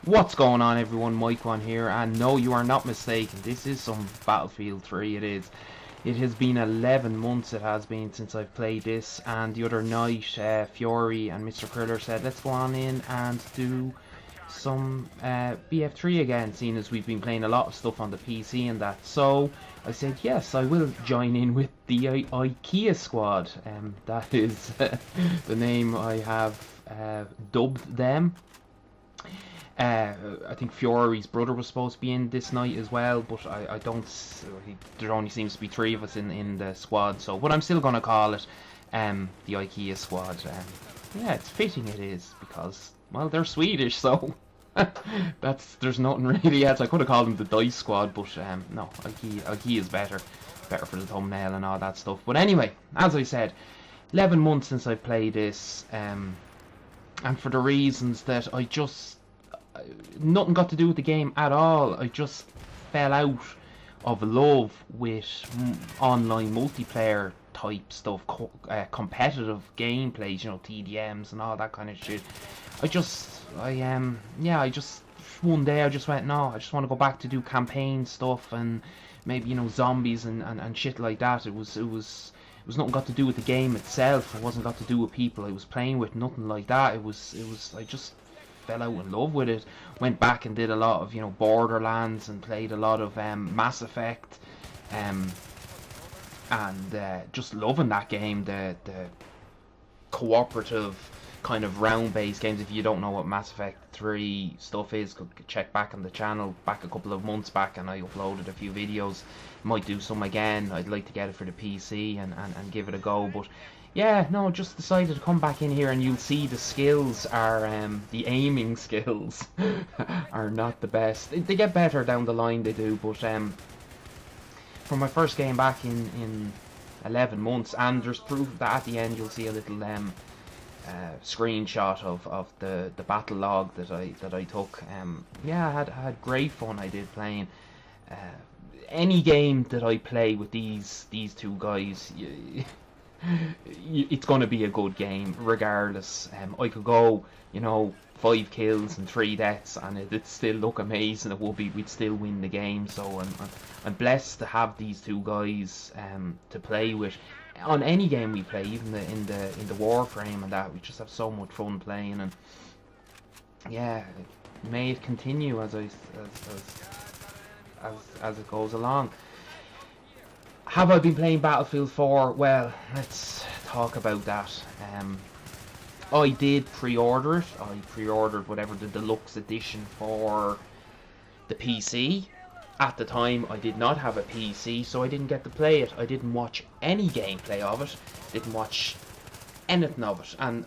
What's going on, everyone? Mike1 here, and no, you are not mistaken. This is some Battlefield 3. It is. It has been 11 months. It has been since I've played this, and the other night, Fury and Mr. Kriller said, let's go on in and do some BF3 again, seeing as we've been playing a lot of stuff on the PC and that. So I said yes, I will join in with the IKEA Squad. That is the name I have dubbed them. I think Fury's brother was supposed to be in this night as well, but I don't. There only seems to be 3 of us in the squad, so but I'm still gonna call it the IKEA Squad. Yeah, it's fitting it is, because well, they're Swedish, so there's nothing really else. I could have called them the Dice Squad, but no, IKEA is better for the thumbnail and all that stuff. But anyway, as I said, 11 months since I've played this, and for the reasons that I just. Nothing got to do with the game at all. I just fell out of love with online multiplayer type stuff, competitive gameplays, you know, TDMs and all that kind of shit. I just one day I just went, no, I just want to go back to do campaign stuff and maybe, you know, zombies and shit like that. It was nothing got to do with the game itself. It wasn't got to do with people I was playing with, nothing like that. It was I just fell out in love with it. Went back and did a lot of, you know, Borderlands and played a lot of Mass Effect, and just loving that game. The cooperative kind of round-based games. If you don't know what Mass Effect 3 stuff is, check back on the channel back a couple of months back, and I uploaded a few videos. Might do some again. I'd like to get it for the PC and give it a go, but yeah, no, just decided to come back in here, and you'll see the skills are, the aiming skills are not the best. They get better down the line, they do, but from my first game back in 11 months, and there's proof that at the end you'll see a little screenshot of the battle log that I took. Yeah, I had great fun. I did playing. Any game that I play with these 2 guys, it's going to be a good game regardless. I could go, you know, 5 kills and 3 deaths and it'd still look amazing. We'd still win the game. So I'm blessed to have these 2 guys to play with on any game we play, even in the Warframe and that. We just have so much fun playing, and yeah, may it continue as it goes along. Have I been playing Battlefield 4? Well, let's talk about that. I did pre-order it. I pre-ordered whatever the deluxe edition for the PC. At the time, I did not have a PC, so I didn't get to play it. I didn't watch any gameplay of it. Didn't watch anything of it. And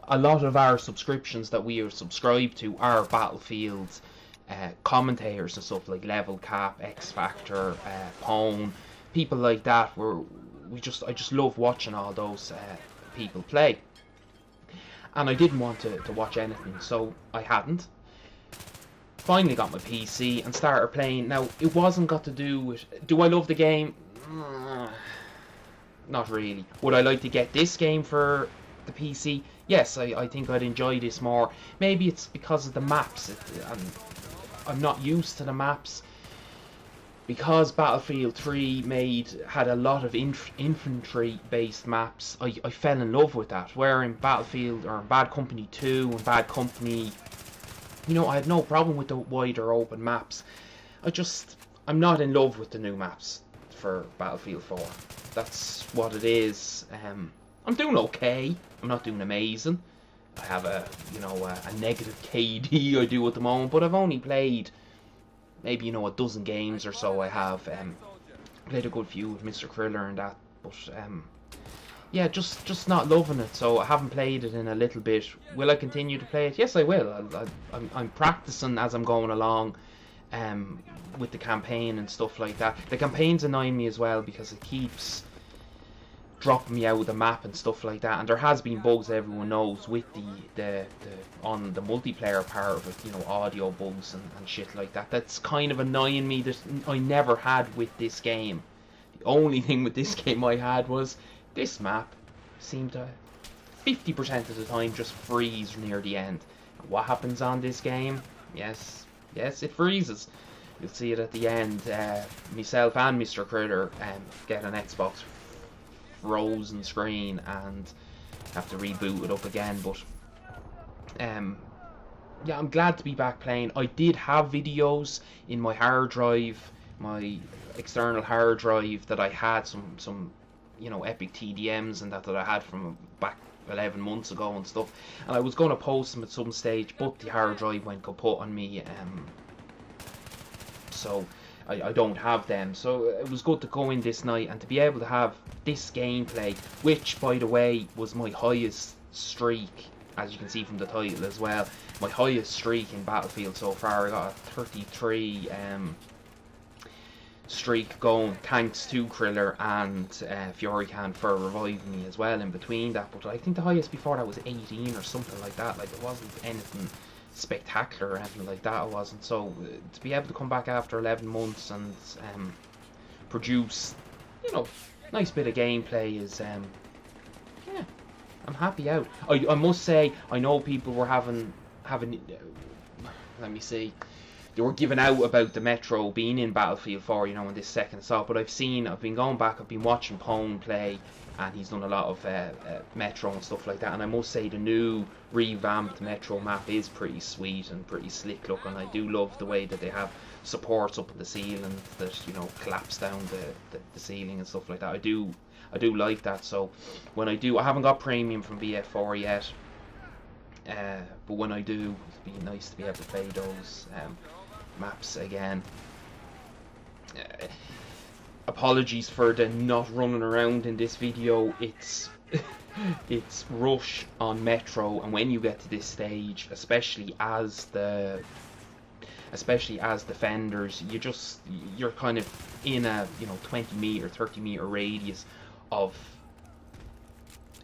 a lot of our subscriptions that we are subscribed to are Battlefield commentators and stuff like Level Cap, X Factor, Pwn. People like that, I just love watching all those people play, and I didn't want to watch anything, so I hadn't. Finally got my PC and started playing. Now, it wasn't got to do with, do I love the game? Not really. Would I like to get this game for the PC? Yes, I think I'd enjoy this more. Maybe it's because of the maps. I'm not used to the maps. Because Battlefield 3 had a lot of infantry-based maps, I fell in love with that. Where in Battlefield, or in Bad Company 2 and Bad Company, you know, I had no problem with the wider open maps. I'm not in love with the new maps for Battlefield 4. That's what it is. I'm doing okay. I'm not doing amazing. I have a negative KD I do at the moment, but I've only played maybe, you know, a dozen games or so. I have played a good few with Mr. Kriller and that, but yeah, just not loving it. So I haven't played it in a little bit. Will I continue to play it? Yes, I will. I'm practicing as I'm going along with the campaign and stuff like that. The campaign's annoying me as well because it keeps dropping me out of the map and stuff like that, and there has been bugs, everyone knows, with the on the multiplayer part of it, you know, audio bugs and shit like that. That's kind of annoying me, that I never had with this game. The only thing with this game I had was this map seemed to 50% of the time just freeze near the end. And what happens on this game? Yes, it freezes. You'll see it at the end. Myself and Mr. Critter get an Xbox frozen screen and have to reboot it up again. But yeah, I'm glad to be back playing. I did have videos in my hard drive, my external hard drive, that I had some you know, epic TDMs and that I had from back 11 months ago and stuff, and I was going to post them at some stage, but the hard drive went kaput on me, so I don't have them. So it was good to go in this night and to be able to have this gameplay, which by the way was my highest streak, as you can see from the title as well, my highest streak in Battlefield so far. I got a 33 streak going, thanks to Kriller and Furycan for reviving me as well in between that. But I think the highest before that was 18 or something like that. Like, it wasn't anything spectacular or anything like that, it wasn't. So to be able to come back after 11 months and produce, you know, nice bit of gameplay is yeah, I'm happy out. I must say, I know people were having let me see, they were giving out about the Metro being in Battlefield 4, you know, in this second assault. But I've been going back, I've been watching Pone play, and he's done a lot of Metro and stuff like that. And I must say, the new revamped Metro map is pretty sweet and pretty slick looking. I do love the way that they have supports up in the ceiling that, you know, collapse down the ceiling and stuff like that. I do like that. So when I haven't got premium from BF4 yet, but when I do, it'd be nice to be able to play those maps again. Apologies for the not running around in this video. It's it's rush on Metro, and when you get to this stage, especially as defenders, you're kind of in a, you know, 20-meter, 30-meter radius of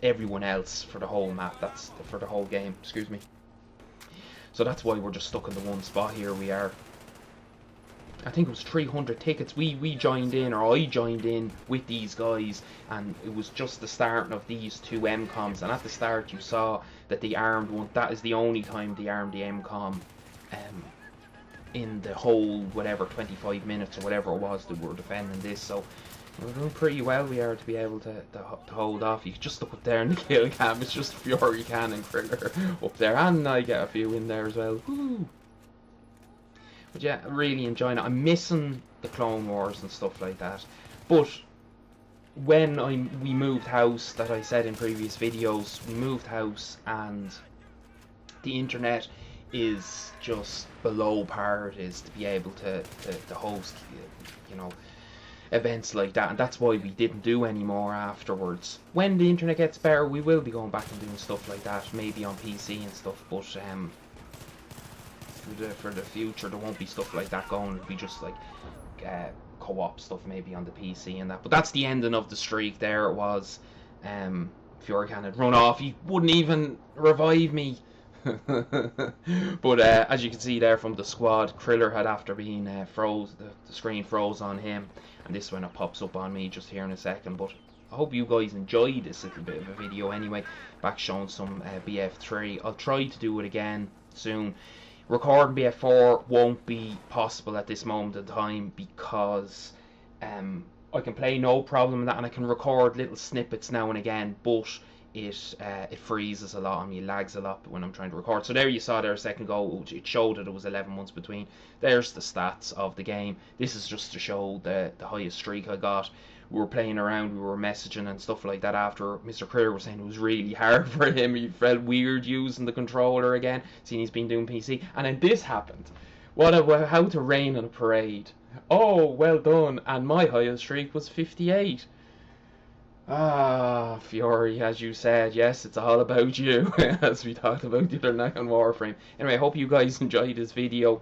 everyone else for the whole map. That's for the whole game, excuse me. So that's why we're just stuck in the one spot here. We are, I think it was 300 tickets. We joined in, or I joined in with these guys, and it was just the starting of these two MCOMs. And at the start you saw that they armed one. That is the only time they armed the MCOM in the whole, whatever, 25 minutes or whatever it was that we were defending this. So we're doing pretty well. We are, to be able to hold off. You just look up there in the kill cam, it's just Furycan and Kriller up there, and I get a few in there as well. Woo. But yeah, really enjoying it. I'm missing the Clone Wars and stuff like that. But when we moved house, that I said in previous videos, we moved house and the internet is just below par it is to be able to host, you know, events like that, and that's why we didn't do any more afterwards. When the internet gets better, we will be going back and doing stuff like that, maybe on PC and stuff, but for the future there won't be stuff like that going. It'll be just like co-op stuff maybe on the PC and that. But that's the ending of the streak. There it was. Furycan had run off, he wouldn't even revive me. But as you can see there from the squad, Kriller had, after being froze, the screen froze on him, and this one, it pops up on me just here in a second. But I hope you guys enjoyed this little bit of a video anyway, back showing some BF3. I'll try to do it again soon. Recording BF4 won't be possible at this moment in time because I can play no problem in that, and I can record little snippets now and again, but it freezes a lot on me, it lags a lot when I'm trying to record. So there you saw there a second ago, it showed that it was 11 months between. There's the stats of the game. This is just to show the highest streak I got. We were playing around, we were messaging and stuff like that after. Mr. Critter was saying it was really hard for him, he felt weird using the controller again, seeing he's been doing PC. And then this happened. How to rain on a parade. Oh, well done. And my highest streak was 58. Ah, Fury, as you said, yes, it's all about you, as we talked about the other night on Warframe. Anyway, I hope you guys enjoyed this video,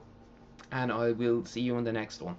and I will see you in the next one.